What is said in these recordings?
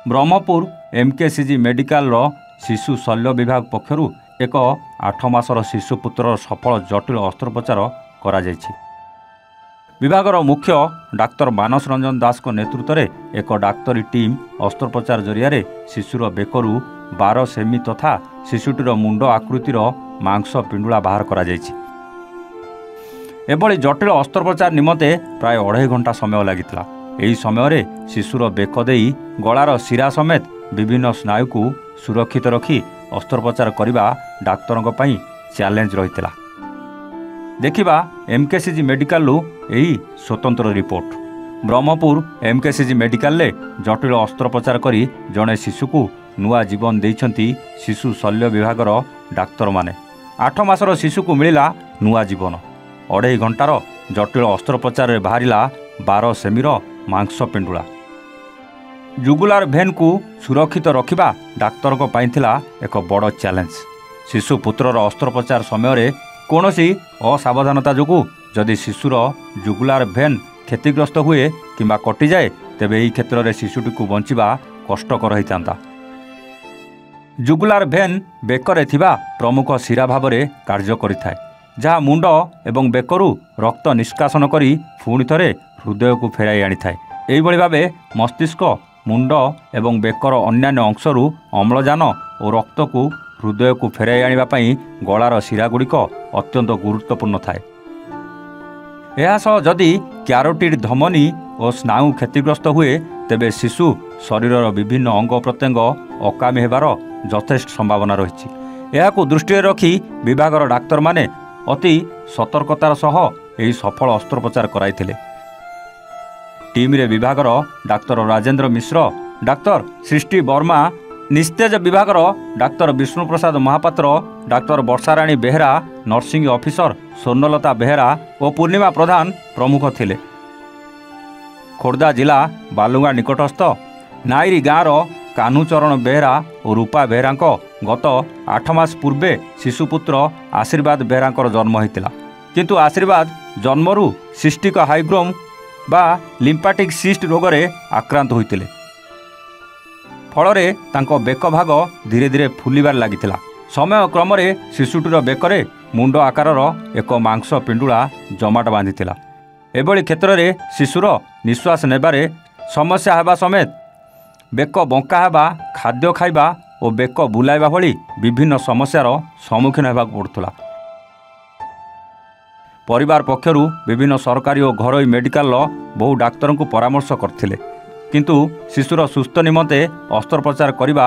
Brahmapur MKCG medical शिशु शल्य विभाग पक्षरु एक 8 मासर शिशुपुत्र सफल जटिल अस्त्रोपचार करा जायछि। विभागर मुख्य डाक्तर मानस रंजन दास को नेतृत्व में एक डाक्तरी टीम अस्त्रोपचार जरिया शिशुर बेकरू 12 सेमी तथा शिशुटीर मुंड आकृतिर मांस पिंडुला बाहर करा जायछि। एभली जटिल अस्त्रोपचार निमंते प्राय 2.5 घंटा समय लगिता। यही समय शिशुर बेक देई गलार शिरा समेत विभिन्न स्नायु को सुरक्षित रखी अस्त्रोपचार करने डाक्तरों पई चैलेंज रही। देखिबा एमकेसीजी मेडिकल यही स्वतंत्र रिपोर्ट। ब्रह्मपुर एमकेसीजी मेडिकल ले जटिल अस्त्रोपचार करी जड़े शिशु को नुआ जीवन देइछंती शिशु शल्य विभागर डाक्तर माने। 8 मासर शिशु को मिला नुआ जीवन। 2.5 घंटार जटिल अस्त्रोपचार बाहरिला 12 सेमीर मांस पिंडुला। जुगुलार भेन को सुरक्षित रखिबा डाक्तर को पाइथिला एक बड़ चैलेंज। शिशु पुत्रर अस्त्रोपचार समय कौनसी असावधानता जोगु जदि शिशुर जुगुलार भेन क्षतिग्रस्त हुए किंबा कटि जाए तेबे एही क्षेत्र में शिशुटी को बंचिबा कष्टकर होता। जुगुलार भेन बेकरे थिबा प्रमुख शिरा भाव में कार्य करिथाय, जहाँ मुंड एवं बेकरू रक्त निष्कासन करी पुणी थरे हृदय को फेराई आनिथाय। एहिभଳି भावे मस्तिष्क मुंड एवं बेकर अन्यान्य अंशरू अम्लजान और रक्त को हृदय को फेराई आनिबा पई गलार शिरागुड़िक अत्यंत गुरुत्वपूर्ण थाए। जदि क्यारोटिड धमनी और स्नायु क्षतिग्रस्त हुए तेबे शिशु शरीरर विभिन्न अंग प्रत्यंग अकामी हेबार यथेष्ट संभावना रही। यह दृष्टि रखी विभागर डाक्तर माने अति सतर्कतार सह यही सफल अस्त्रोपचार कराइथिले। टीम रे विभागर डाक्तर राजेंद्र मिश्र, डाक्तर सृष्टि वर्मा, निस्तेज विभागर doctor Bishnu Prasad Mahapatra, doctor Barsharani Behera, nursing officer Swarnalata Behera और पूर्णिमा प्रधान प्रमुख थिले। खोर्धा जिला बालुंगा निकटस्थ नाईरी गाँवर कान्हूचरण बेहरा और रूपा बेहरा गत 8 मास पूर्वे शिशुपुत्र आशीर्वाद बेहरा जन्म होता। किंतु आशीर्वाद जन्मरू सिस्टिक हाइग्रोम बा लिम्फाटिक सिस्ट रोगरे आक्रांत होइतिले। फलरे तांको बेक भाग धीरे धीरे फुलिबार लागितिला। समय क्रम शिशुटीर बेकरे मुंड आकारर एक मांस पिंडुला जमाट बांधितिला। एभली क्षेत्र में शिशुर निश्वास नेबारे समस्या हेबा समेत बेक बंका हेबा, खाद्य खाइबा और बेक बुलाइबा भली विभिन्न समस्यार सम्मुखीन हेबाक पड़ुला। परिवार पक्षरु विभिन्न सरकारी और घरोई मेडिकल बहु डाक्तर को परामर्श करथिले, किंतु शिशुर सुस्थ निमंते अस्त्रोपचार करने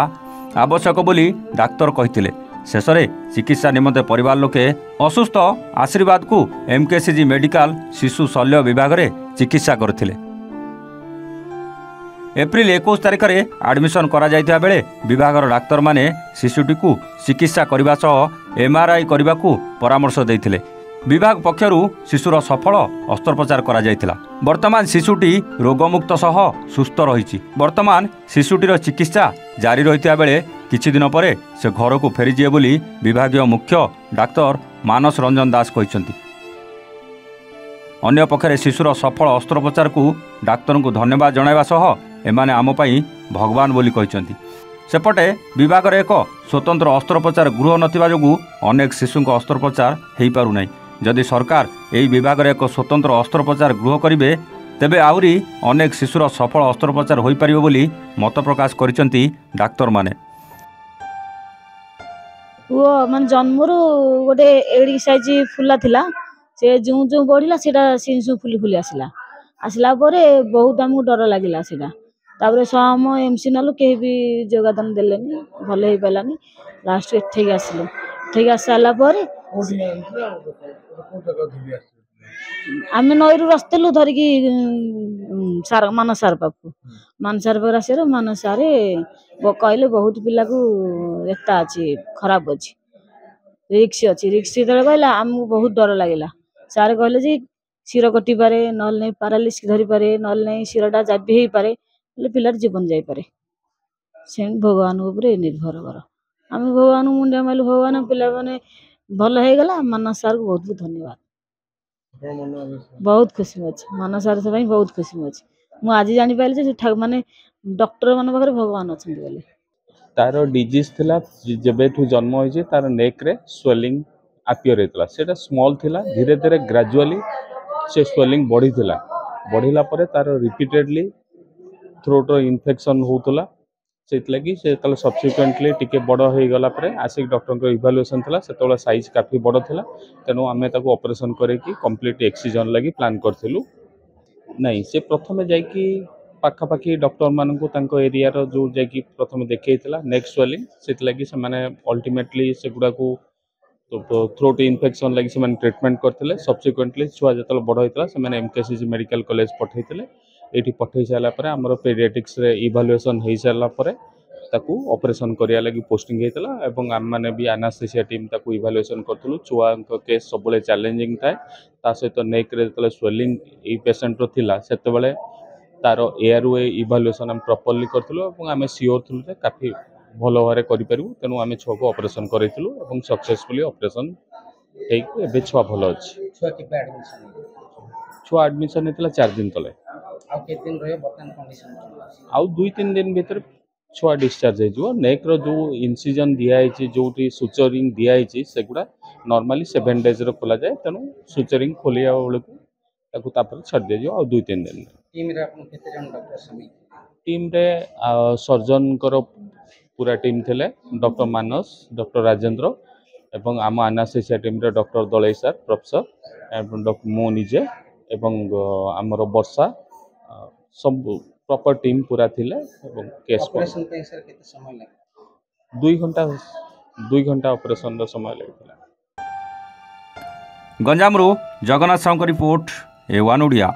आवश्यक बोली डाक्तर कहिथिले। शेष में चिकित्सा निमंते परिवार लोके असुस्थ आशीर्वाद को एमकेसीजी मेडिकल शिशु शल्य विभाग में चिकित्सा करथिले। एप्रिल 21 तारिख में आडमिशन करा जायथिबा बेले विभागर डाक्तर माने शिशुटी को चिकित्सा करने सह एमआरआई करने को परामर्श देथिले। विभाग पक्षरु शिशुर सफल अस्त्रोपचार करा जायथिला। वर्तमान शिशुटी रोगमुक्त सह सुस्थ रही। वर्तमान शिशुटीर चिकित्सा जारी रही बेले किछि दिन पर से घर को फेरीजे बोली विभागीय मुख्य डाक्तर मानस रंजन दास कहिसंती। अन्य पक्षरे शिशुर सफल अस्त्रोपचार को डाक्तर को धन्यवाद जणाइबा सह एमाने आम पई भगवान बोली कहिसंती। सेपटे विभाग एक स्वतंत्र अस्त्रोपचार गृह नथिबा जोगु अनेक शिशुक अस्त्रोपचार हेई पारु नै। जदि सरकार यही विभाग एक स्वतंत्र अस्त्रोपचार गृह करेंगे तेबे आहुरी अनेक शिशुर सफल अस्त्रोपचार हो पारिबो बोली मत प्रकाश करिसंती डाक्तर माने। वो मन जन्मरू गोटे एडी साइज फुला थिला, से जो जो बढ़िला सेटा सिंसु फुली फुली आसला परे बहुत हमको डर लागिला सेटा। तापरे सम एमसी नलु के भी योगदान देलेनी, भले ही पालानी। लास्ट एठेक आसलो, एठेक आसला परे आम नईरू रस्तलु धरिकी सार मान सार पाखु मान सार पाख आसर मान सारे कहले बहुत पिला को एता अच्छी खराब अच्छी रिक्स अच्छी। रिक्स जो कहला आमको बहुत डर लगे। सारे कहले जी शिर कटि पारे, नल नहीं पारालिस धरी पारे, नल नहीं शिरटा जाबी हो पारे, पिलार जीवन जाई पारे। से भगवान उपरे निर्भर कर आम भगवान मुंडिया माइलु। भगवान पिला माने भल हो गला। मानस सार को बहुत बहुत धन्यवाद। बहुत खुशी अच्छे मानस सार से बहुत खुशी अच्छे। ମୁଁ ଆଜି ଜାଣିପାରିଲି ଯେ ମାନେ ଡକ୍ଟର ମାନଙ୍କ ପାଖରେ ଭଗବାନ ଅଛନ୍ତି ବୋଲି। तार डिजीज थिला जेबेठू जन्म होइजे तार नेक रे स्वेलिंग अपियर हेतला सेटा स्मॉल थिला धीरे धीरे ग्रेजुअली से स्वेलिंग बढ़िला परे तार रिपीटेडली थ्रोट रो इन्फेक्शन होतला सेतलागी से तले सब्सिक्वेंटली टिके बड़ हो गला परे आसिक डॉक्टर को इवैल्यूएशन थिला सेतोला साइज काफी बड़ थिला तेनु आमे ताको ऑपरेशन करे कि कंप्लीट एक्सीजन लागि प्लान करथिलु नहीं से प्रथमे जाई कि पाखापाखि डॉक्टर मानक एरिया जो जाकि प्रथम देखा नेक्स्ट स्वेलिंग से लगी से माने अल्टीमेटली से गुड़ा को तो थ्रोट इन्फेक्शन लगी से ट्रीटमेंट करते सब्सिक्वेंटली छुआ जो बड़ होता से एमकेसीजी मेडिकल कॉलेज पठे ये पठे सारापर आमर पेडियाट्रिक्स इवालुएसन हो सारापर ताकू ऑपरेशन करिया लगी पोस्टिंग होता और आम मैंने भी एनास्थेसिया टीम ताकू इवालुएसन करूँ छुआ केस सब चैलेंजिंग थाए ता सहित नेक रे जो स्वेलिंग ये पेसेंट रो थिला सेतेबेले तार एयरवे इवालुएसन आम प्रॉपर्ली करथिलु और आम सियोर थिलु जे काफी भल भाव करिपारू तेणु आम छुआ को ऑपरेशन करथिलु और सक्सेसफुली ऑपरेशन हेकि एबे छुआ भल अछि। छुआ एडमिशन हेतला 4 दिन तले आउ 2-3 दिन भीतर छुआ डिस्चार्ज हो नेक रो जो इनसिजन दिया है जो सुचरिंग दिया है सेगुड़ा नॉर्मली 7 डेज रो खोला जाए तेणु सुचरिंग खोलिया बेलू ताकू तापर छाड़ दिया जाओ 2-3 दिन टीम रे सर्जन कर पूरा टीम थिले डॉक्टर मानस डॉक्टर राजेंद्र एवं आम एनास्थेसिया टीम रे डॉक्टर दलई सर प्रोफेसर एवं मो निजे एवं आमर वर्षा सब प्रॉपर टीम पूरा थिले एवं केस ऑपरेशन पे सर केते समय लागे 2 घंटा ऑपरेशन रो समय लागला। गंजामरू जगन्नाथ साहू रिपोर्ट A1 ओडिया।